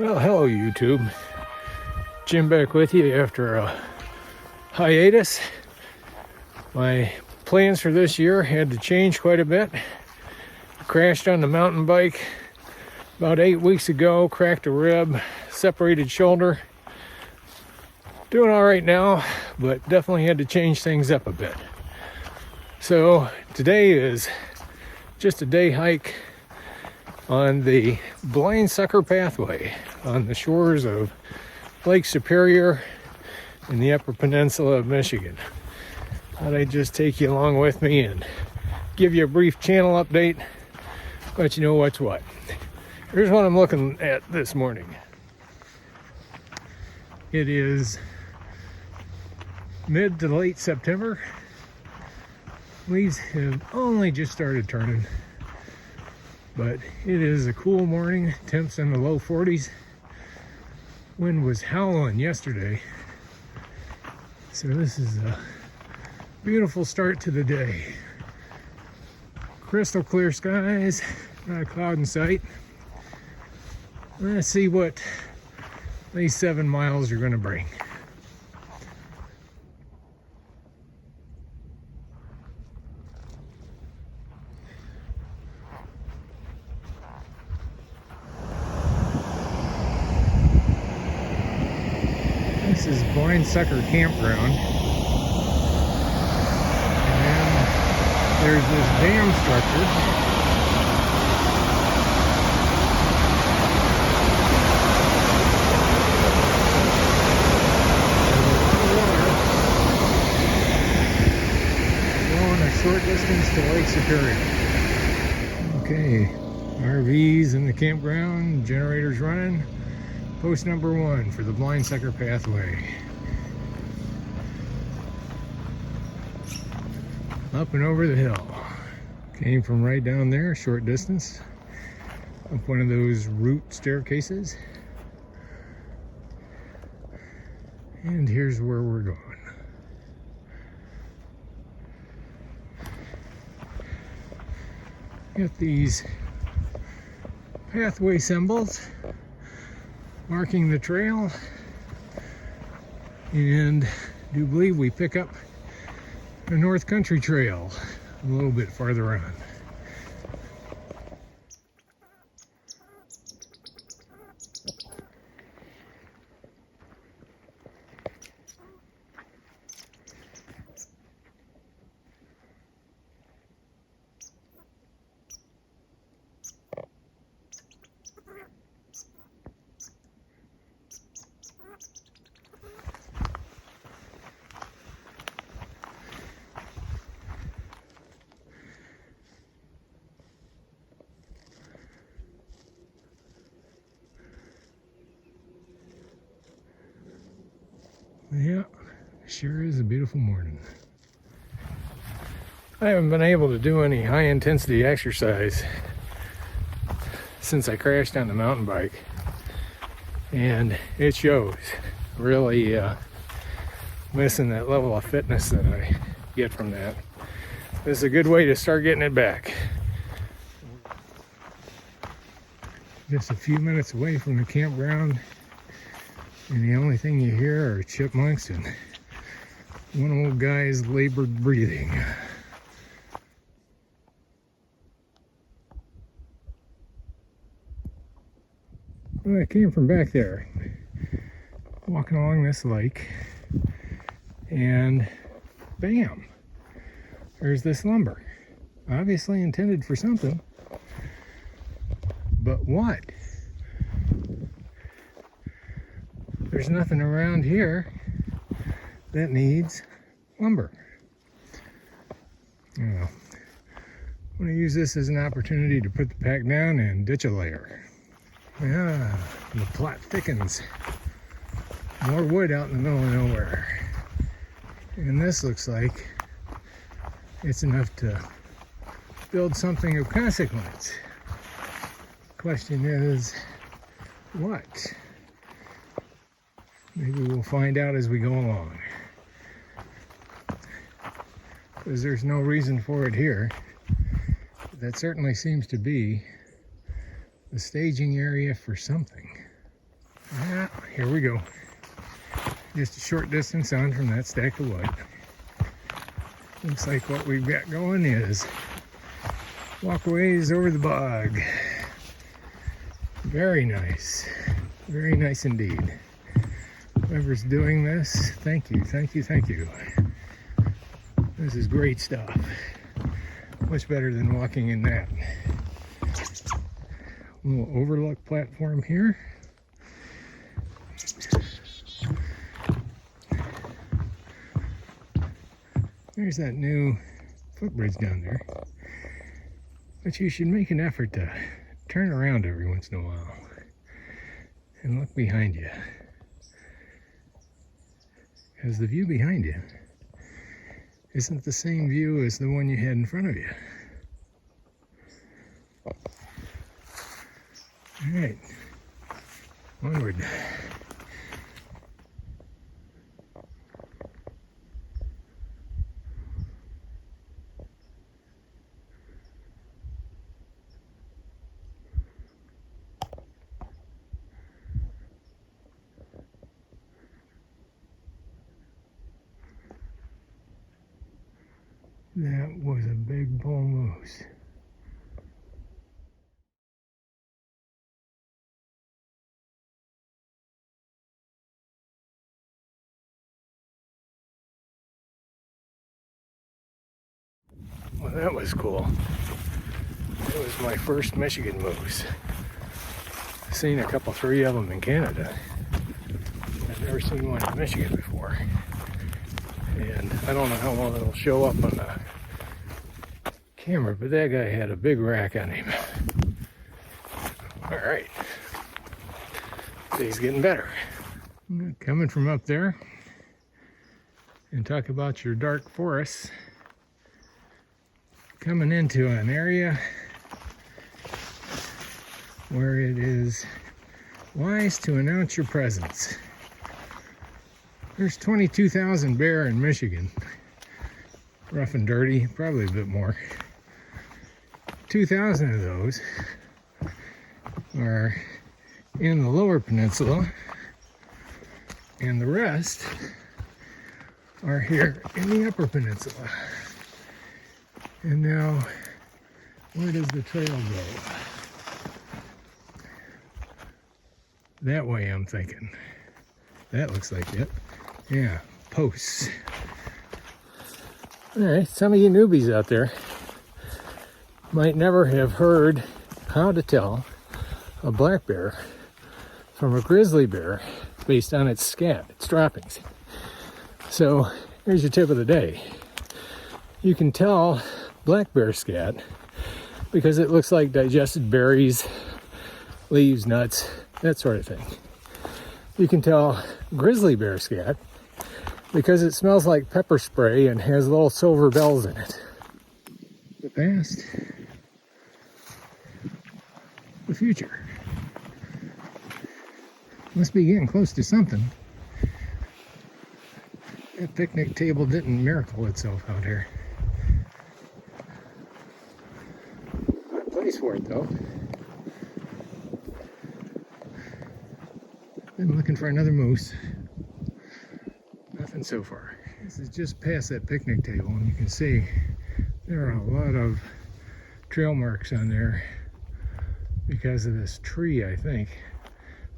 Well, hello YouTube. Jim back with you after a hiatus. My plans for this year had to change quite a bit. Crashed on the mountain bike about 8 weeks ago, cracked a rib, separated shoulder. Doing all right now, but definitely had to change things up a bit. So today is just a day hike on the Blind Sucker Pathway on the shores of Lake Superior in the Upper Peninsula of Michigan. Thought I'd just take you along with me and give you a brief channel update, let you know what's what. Here's what I'm looking at this morning. It is mid to late September. Leaves have only just started turning. But it is a cool morning, temps in the low 40s. Wind was howling yesterday. So this is a beautiful start to the day. Crystal clear skies, not a cloud in sight. Let's see what these 7 miles are going to bring. This is Blind Sucker Campground. And there's this dam structure. Going a short distance to Lake Superior. Okay, RVs in the campground, generators running. Post number 1 for the Blind Sucker Pathway. Up and over the hill. Came from right down there, short distance. Up one of those root staircases. And here's where we're going. Got these pathway symbols marking the trail, and do believe we pick up a North Country trail a little bit farther on. Yeah, sure is a beautiful morning. I haven't been able to do any high intensity exercise since I crashed on the mountain bike, and it shows. Really missing that level of fitness that I get from that. This is a good way to start getting it back. Just a few minutes away from the campground, and the only thing you hear are chipmunks and one old guy's labored breathing. Well, I came from back there, walking along this lake, and bam, there's this lumber. Obviously intended for something, but what? There's nothing around here that needs lumber. You know, I'm going to use this as an opportunity to put the pack down and ditch a layer. Yeah, the plot thickens. More wood out in the middle of nowhere. And this looks like it's enough to build something of consequence. Question is, what? Maybe we'll find out as we go along. Because there's no reason for it here. That certainly seems to be the staging area for something. here we go. Just a short distance on from that stack of wood. Looks like what we've got going is walkways over the bog. Very nice indeed. Whoever's doing this, thank you. This is great stuff. Much better than walking in that. Little overlook platform here. There's that new footbridge down there. But you should make an effort to turn around every once in a while and look behind you. Because the view behind you isn't the same view as the one you had in front of you. All right, onward. That was a big bull moose. Well, that was cool. It was my first Michigan moose. I've seen a couple, 3 of them in Canada. I've never seen one in Michigan before. And I don't know how well it'll show up on the camera, but that guy had a big rack on him. All right. He's getting better. Coming from up there, and talk about your dark forests. Coming into an area where it is wise to announce your presence. There's 22,000 bear in Michigan. Rough and dirty, probably a bit more. 2,000 of those are in the lower peninsula, and the rest are here in the upper peninsula. And now, where does the trail go? That way, I'm thinking. That looks like it. Yeah, posts. All right, some of you newbies out there might never have heard how to tell a black bear from a grizzly bear based on its scat, its droppings. So here's your tip of the day. You can tell black bear scat because it looks like digested berries, leaves, nuts, that sort of thing. You can tell grizzly bear scat because it smells like pepper spray and has little silver bells in it. The past, the future. Must be getting close to something. That picnic table didn't miracle itself out here. Good place for it though. Been looking for another moose. Nothing so far. This is just past that picnic table, and you can see there are a lot of trail marks on there because of this tree, I think.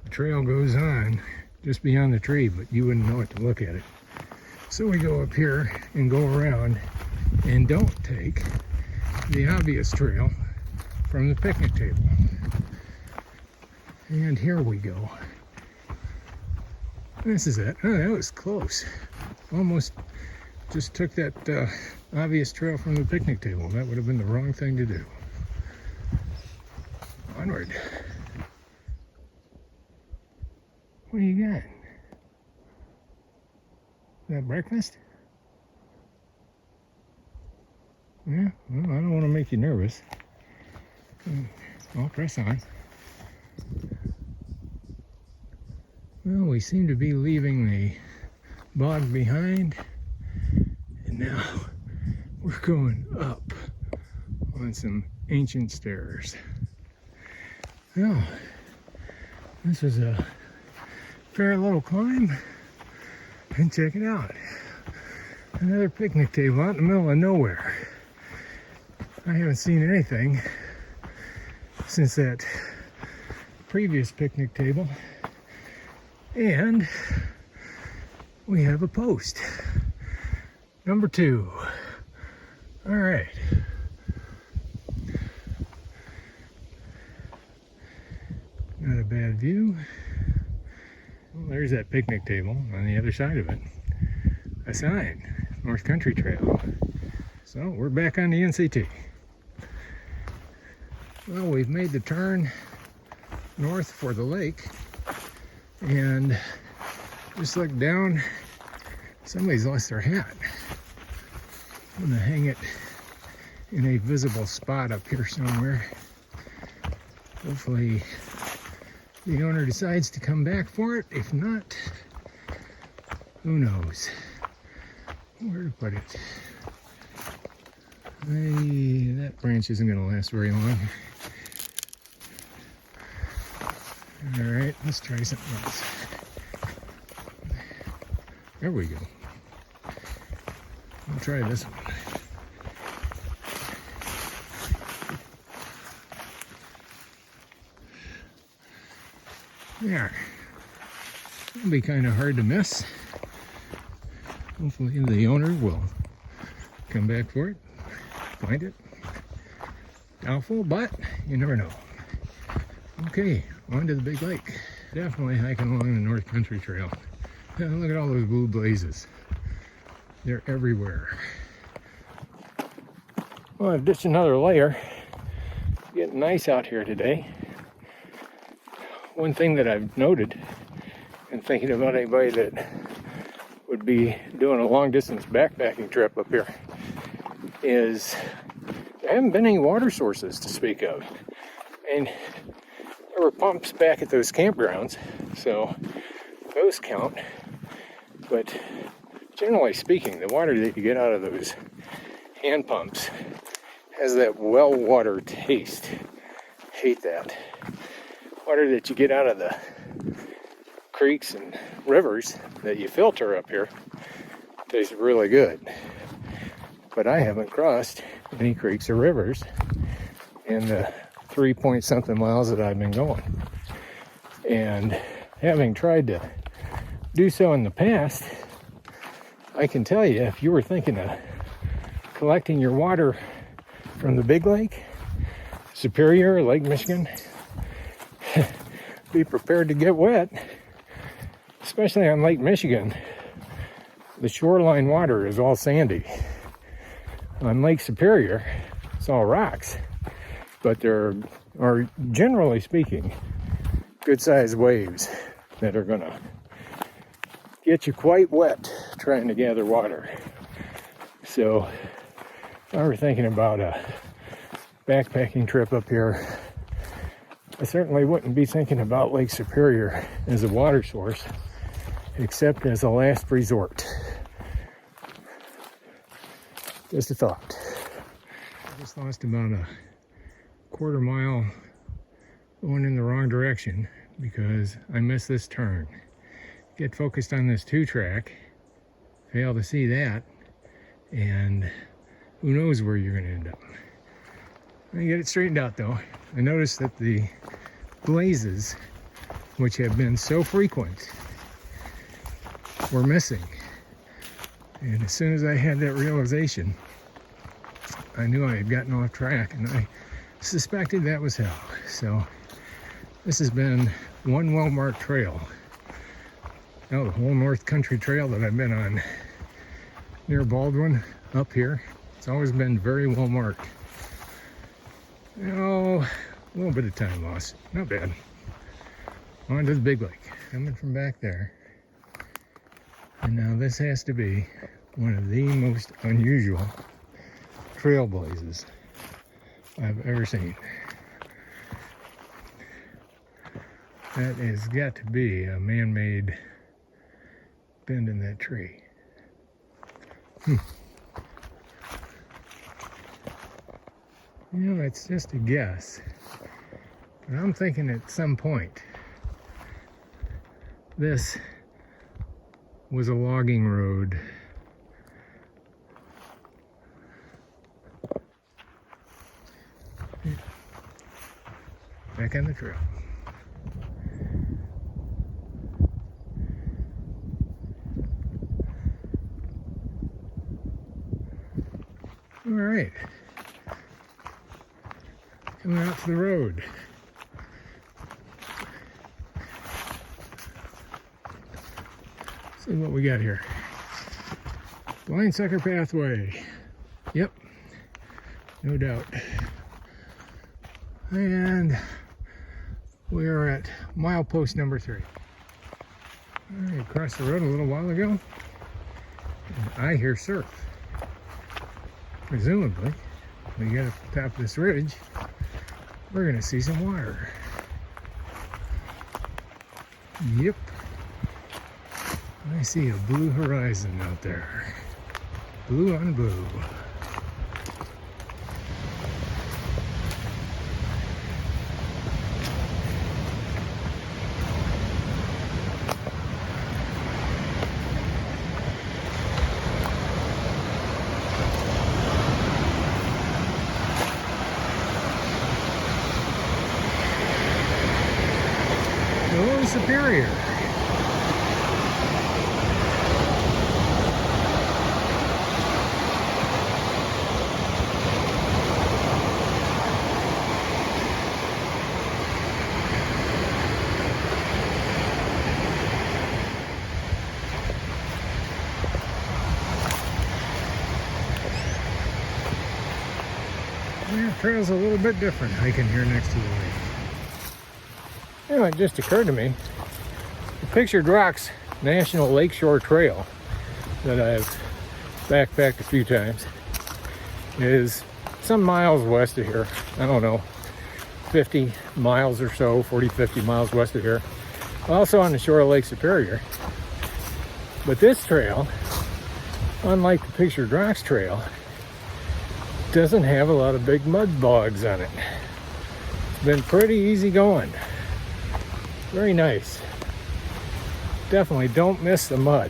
The trail goes on just beyond the tree, but you wouldn't know it to look at it. So we go up here and go around and don't take the obvious trail from the picnic table. And here we go. This is it. Oh, that was close. Almost just took that obvious trail from the picnic table. That would have been the wrong thing to do. Onward. What do you got? Is that breakfast? Yeah, well, I don't want to make you nervous. I'll press on. Well, we seem to be leaving the bog behind, and now we're going up on some ancient stairs. Well, this was a Fair little climb, and check it out. Another picnic table out in the middle of nowhere. I haven't seen anything since that previous picnic table. And we have a post. Number 2. All right. Not a bad view. Well, there's that picnic table on the other side of it. A sign, North Country Trail. So we're back on the NCT. Well, we've made the turn north for the lake, and just look down, somebody's lost their hat. I'm gonna hang it in a visible spot up here somewhere. Hopefully the owner decides to come back for it. If not, who knows where to put it. That branch isn't gonna last very long. All right, let's try something else. There we go. I'll try this one. There. It'll be kind of hard to miss. Hopefully the owner will come back for it, find it. Doubtful, but you never know. Okay, on to the big lake. Definitely hiking along the North Country Trail. Look at all those blue blazes. They're everywhere. Well, I've ditched another layer. It's getting nice out here today. One thing that I've noted, and thinking about anybody that would be doing a long distance backpacking trip up here, is there haven't been any water sources to speak of. And there were pumps back at those campgrounds, so those count. But generally speaking, the water that you get out of those hand pumps has that well water taste. Hate that. Water that you get out of the creeks and rivers that you filter up here tastes really good. But I haven't crossed any creeks or rivers in the 3-point-something miles that I've been going. And having tried to do so in the past, I can tell you, if you were thinking of collecting your water from the big lake, Superior, Lake Michigan, be prepared to get wet, especially on Lake Michigan. The shoreline water is all sandy. On Lake Superior, it's all rocks, but there are, generally speaking, good-sized waves that are gonna get you quite wet trying to gather water. So if I were thinking about a backpacking trip up here, I certainly wouldn't be thinking about Lake Superior as a water source, except as a last resort. Just a thought. I just lost about a quarter mile going in the wrong direction because I missed this turn. Get focused on this 2-track, fail to see that, and who knows where you're going to end up. Let me get it straightened out though. I noticed that the blazes, which have been so frequent, were missing. And as soon as I had that realization, I knew I had gotten off track, and I suspected that was how. So this has been one well-marked trail. Now the whole North Country Trail that I've been on near Baldwin up here, it's always been very well marked. Oh, a little bit of time loss, not bad. On to the big lake, coming from back there. And now this has to be one of the most unusual trailblazes I've ever seen. That has got to be a man-made bend in that tree. You know, it's just a guess, but I'm thinking at some point this was a logging road. Back on the trail. All right, coming out to the road. See what we got here. Blind sucker pathway. Yep, no doubt. And we are at milepost number 3. All right, across the road a little while ago, and I hear surf. Presumably, when you get up the top of this ridge, we're gonna see some water. Yep. I see a blue horizon out there. Blue on blue. Hello, Superior. Yeah, trail's a little bit different hiking here next to the lake. You know, it just occurred to me, the Pictured Rocks National Lakeshore Trail that I've backpacked a few times is some miles west of here. I don't know, 50 miles or so, 40, 50 miles west of here. Also on the shore of Lake Superior. But this trail, unlike the Pictured Rocks Trail, doesn't have a lot of big mud bogs on it. It's been pretty easy going. Very nice. Definitely don't miss the mud.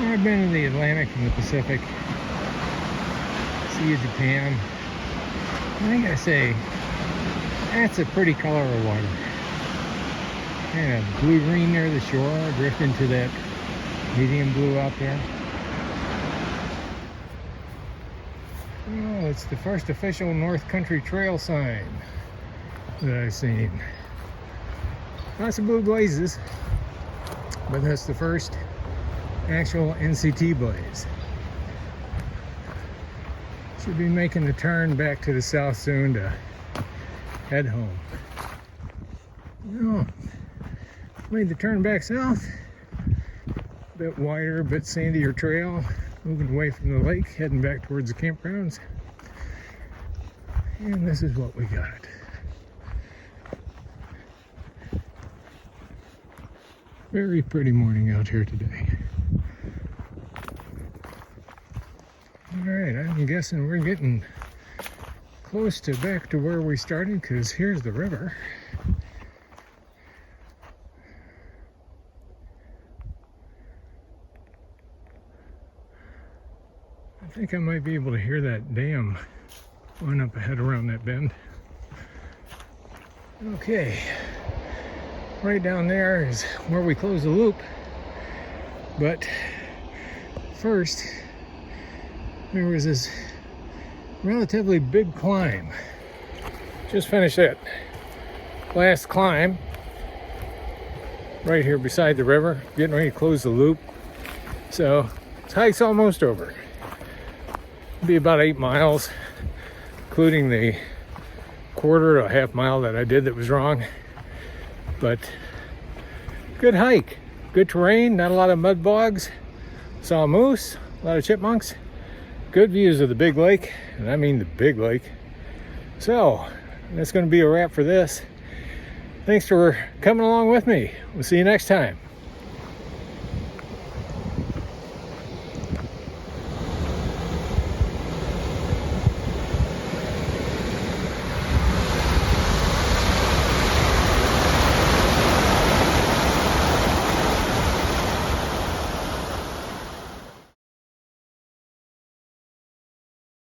I've been in the Atlantic and the Pacific, Sea of Japan. I gotta say, that's a pretty color of water. Kind of blue-green near the shore, drifting to that medium blue out there. Oh, it's the first official North Country Trail sign that I've seen. Lots of blue blazes, but that's the first actual NCT blaze. Should be making the turn back to the south soon to head home. Oh, made the turn back south. A bit wider, a bit sandier trail, moving away from the lake, heading back towards the campgrounds. And this is what we got. Very pretty morning out here today. Alright, I'm guessing we're getting close to back to where we started, because here's the river. I think I might be able to hear that dam going up ahead around that bend. Okay, right down there is where we close the loop, but first there was this relatively big climb. Just finished that last climb right here beside the river, getting ready to close the loop. So this hike's almost over. It'll be about 8 miles, including the quarter to a half mile that I did that was wrong. But good hike, good terrain, not a lot of mud bogs. Saw a moose, a lot of chipmunks, good views of the big lake, and I mean the big lake. So that's going to be a wrap for this. Thanks for coming along with me. We'll see you next time.